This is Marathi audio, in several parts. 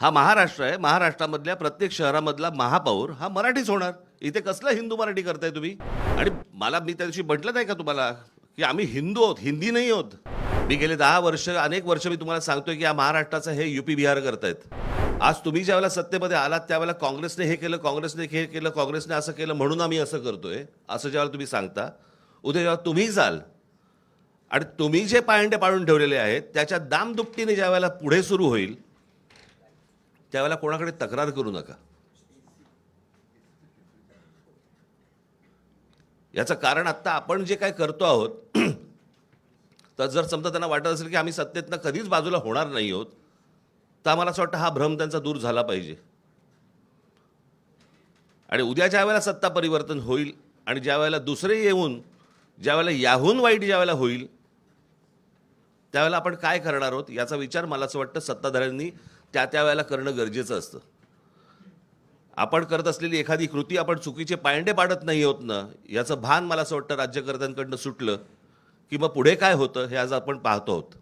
हा महाराष्ट्र आहे. महाराष्ट्रामधल्या प्रत्येक शहरामधला महापौर हा मराठीच होणार. इथे कसलं हिंदू मराठी करताय तुम्ही? आणि मला मी त्या दिवशी म्हटलं नाही का तुम्हाला की आम्ही हिंदू आहोत, हिंदी नाही आहोत. मी गेले 10 वर्ष, अनेक वर्ष मी तुम्हाला सांगतोय की या महाराष्ट्राचं हे युपी बिहार करतायत. आज तुम्ही ज्यावेळेला सत्तेमध्ये आलात त्यावेळेला काँग्रेसने हे केलं, काँग्रेसने हे केलं, काँग्रेसने असं केलं म्हणून आम्ही असं करतोय, असं ज्यावेळेला तुम्ही सांगता, उद्या जेव्हा तुम्ही जाल आणि तुम्ही जे पायंडे पाडून ठेवलेले आहेत त्याच्या दामदुपटीने ज्यावेळेला पुढे सुरू होईल त्यावेळेला कोणाकडे तक्रार करू नका. याचं कारण आत्ता आपण जे काय करतो आहोत तर जर समजा त्यांना वाटत असेल की आम्ही सत्तेतनं कधीच बाजूला होणार नाही आहोत, तर आम्हाला असं वाटतं हा भ्रम त्यांचा दूर झाला पाहिजे. आणि उद्या ज्या वेळेला सत्ता परिवर्तन होईल आणि ज्या वेळेला दुसरे येऊन ज्यावेळेला याहून वाईट ज्यावेळेला होईल त्यावेळेला आपण काय करणार आहोत याचा विचार मला असं वाटतं सत्ताधाऱ्यांनी त्या वेळेला करणं गरजेचं असतं. आपण करत असलेली एखादी कृती आपण चुकीचे पायंडे पाडत नाही आहोत ना याचं भान मला असं वाटतं राज्यकर्त्यांकडनं सुटलं की मग पुढे काय होतं हे आज आपण पाहतो आहोत.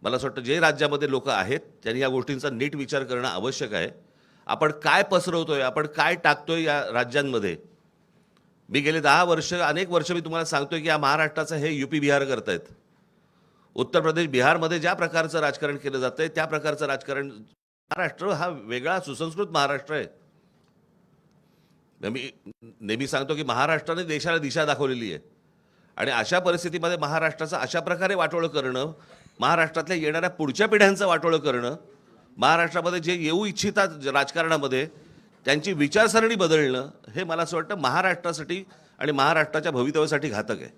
मला असं वाटतं जे राज्यामध्ये लोक आहेत त्यांनी या गोष्टींचा नीट विचार करणं आवश्यक आहे. आपण काय पसरवतोय, आपण काय टाकतोय या राज्यांमध्ये. मी गेले 10 वर्ष, अनेक वर्ष मी तुम्हाला सांगतोय की या महाराष्ट्राचं हे युपी बिहार करतायत. उत्तर प्रदेश बिहारमध्ये ज्या प्रकारचं राजकारण केलं जातंय त्या प्रकारचं राजकारण. महाराष्ट्र हा वेगळा सुसंस्कृत महाराष्ट्र आहे. मी नेहमी सांगतो की महाराष्ट्राने देशाला दिशा दाखवलेली आहे आणि अशा परिस्थितीमध्ये महाराष्ट्राचं अशा प्रकारे वाटोळं करणं, महाराष्ट्रातल्या येणाऱ्या पुढच्या पिढ्यांचं वाटोळं करणं, महाराष्ट्रामध्ये जे येऊ इच्छितात राजकारणामध्ये त्यांची विचारसरणी बदलणं, हे मला असं वाटतं महाराष्ट्रासाठी आणि महाराष्ट्राच्या भवितव्यासाठी घातक आहे.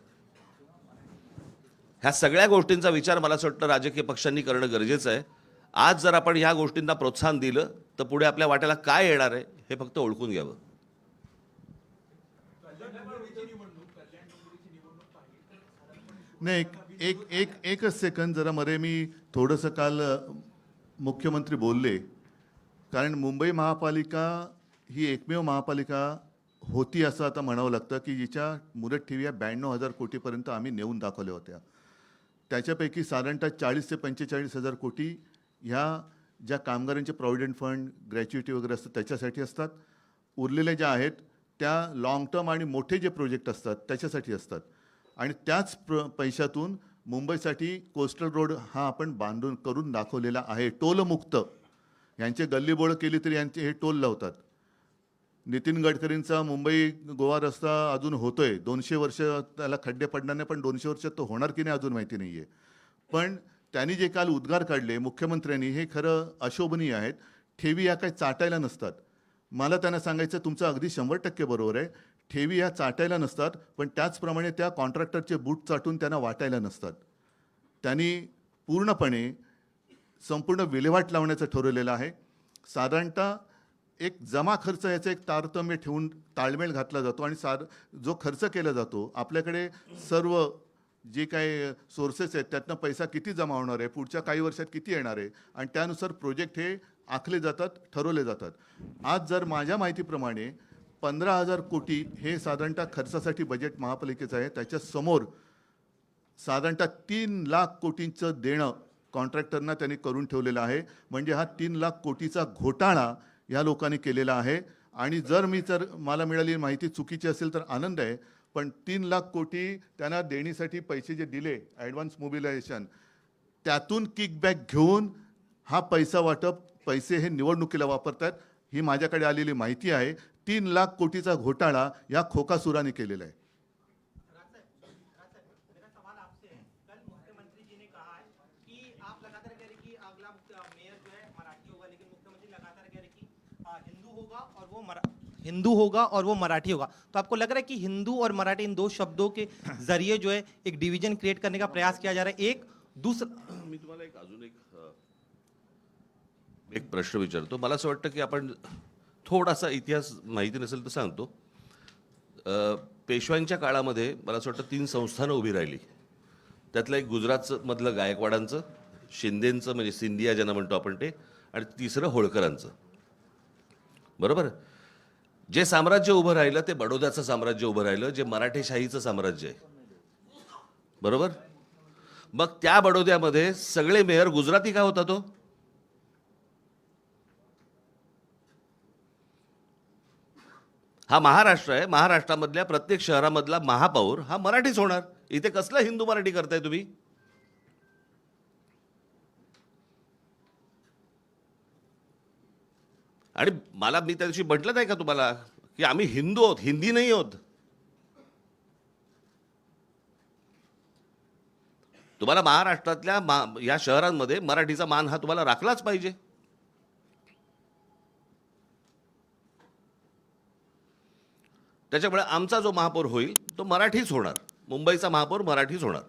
ह्या सगळ्या गोष्टींचा विचार मला असं वाटतं राजकीय पक्षांनी करणं गरजेचं आहे. आज जर आपण ह्या गोष्टींना प्रोत्साहन दिलं तर पुढे आपल्या वाट्याला काय येणार आहे हे फक्त ओळखून घ्यावं. नाही, एक एक एकच सेकंद जरा मध्ये मी थोडंसं काल मुख्यमंत्री बोलले, कारण मुंबई महापालिका ही एकमेव महापालिका होती असं आता म्हणावं लागतं की जिच्या मुदत ठेवी 92,000 कोटीपर्यंत आम्ही नेऊन दाखवल्या होत्या. त्याच्यापैकी साधारणतः 40 ते 45,000 कोटी ह्या ज्या कामगारांचे प्रॉव्हिडंट फंड, ग्रॅच्युइटी वगैरे असतात त्याच्यासाठी असतात. उरलेल्या ज्या आहेत त्या लाँग टर्म आणि मोठे जे प्रोजेक्ट असतात त्याच्यासाठी असतात. आणि त्याच पैशातून मुंबईसाठी कोस्टल रोड हा आपण बांधून करून दाखवलेला आहे, टोलमुक्त. यांचे गल्लीबोळं केली तरी यांचे हे टोल लावतात. नितीन गडकरींचा मुंबई गोवा रस्ता अजून होतोय, 200 वर्ष त्याला खड्डे पडणार नाही, पण 200 वर्षात तो होणार की नाही अजून माहिती नाही आहे. पण त्यांनी जे काल उद्गार काढले मुख्यमंत्र्यांनी हे खरं अशोभनीय आहेत. ठेवी या काही चाटायला नसतात. मला त्यांना सांगायचं तुमचं अगदी 100% बरोबर आहे. ठेवी या चाटायला नसतात, पण त्याचप्रमाणे त्या कॉन्ट्रॅक्टरचे बूट चाटून त्यांना वाटायला नसतात. त्यांनी पूर्णपणे संपूर्ण विल्हेवाट लावण्याचं ठरवलेलं आहे. साधारणतः एक जमा खर्च याचं एक तारतम्य ठेवून ताळमेळ घातला जातो आणि जो खर्च केला जातो आपल्याकडे सर्व जे काही सोर्सेस आहेत त्यातनं पैसा किती जमा होणार आहे, पुढच्या काही वर्षात किती येणार आहे आणि त्यानुसार प्रोजेक्ट हे आखले जातात, ठरवले जातात. आज जर माझ्या माहितीप्रमाणे 15,000 कोटी हे साधारणतः खर्चासाठी बजेट महापालिकेचं आहे. त्याच्यासमोर साधारणतः 3 लाख कोटींचं देणं कॉन्ट्रॅक्टरना त्यांनी करून ठेवलेलं आहे. म्हणजे हा 3 लाख कोटीचा घोटाळा या लोकांनी केलेला आहे. आणि जर मला मिळालेली माहिती चुकीची असेल तर आनंद आहे, पण 3 लाख कोटी त्यांना देणीसाठी पैसे जे दिले ॲडव्हान्स मोबिलायझेशन, त्यातून किकबॅक घेऊन हा पैसा वाटप पैसे हे निवडणुकीला वापरतात, ही माझ्याकडे आलेली माहिती आहे. 3 लाख कोटीचा घोटाळा या खोकासुराने केलेला आहे. हिंदू होगा और वो मराठी होगा, तो आपको लग रहा है कि हिंदू और मराठी इन दो शब्दों के जरिए जो है एक डिवीजन क्रिएट करने का प्रयास किया जा रहा है? एक दूसरा मी तुम्हाला अजून एक प्रश्न विचारतो. मला असं वाटतं की आपण थोडासा इतिहास माहिती नसेल तर सांगतो. पेशव्यांच्या काळामध्ये मला असं वाटतं 3 संस्थानं उभी राहिली. त्यातलं एक गुजरातचं मधलं गायकवाडांचं, शिंदेंचं म्हणजे सिंधिया ज्यांना म्हणतो आपण ते, आणि तिसरं होळकरांचं. बरोबर. जे साम्राज्य उभं राहिलं ते बडोद्याचं साम्राज्य उभं राहिलं, जे मराठेशाहीचं साम्राज्य आहे. बरोबर. मग त्या बडोद्यामध्ये सगळे मेयर गुजराती का होता तो? हा महाराष्ट्र आहे. महाराष्ट्रामधल्या प्रत्येक शहरामधला महापौर हा मराठीच होणार. इथे कसलं हिंदू मराठी करताय तुम्ही? आणि मी त्या दिवशी म्हटलं नाही का तुम्हाला की आम्ही हिंदू आहोत, हिंदी नाही आहोत. तुम्हाला महाराष्ट्रातल्या या शहरांमध्ये मराठीचा मान हा तुम्हाला राखलाच पाहिजे. त्याच्यामुळे आमचा जो महापौर होईल तो मराठीच होणार. मुंबईचा महापौर मराठीच होणार.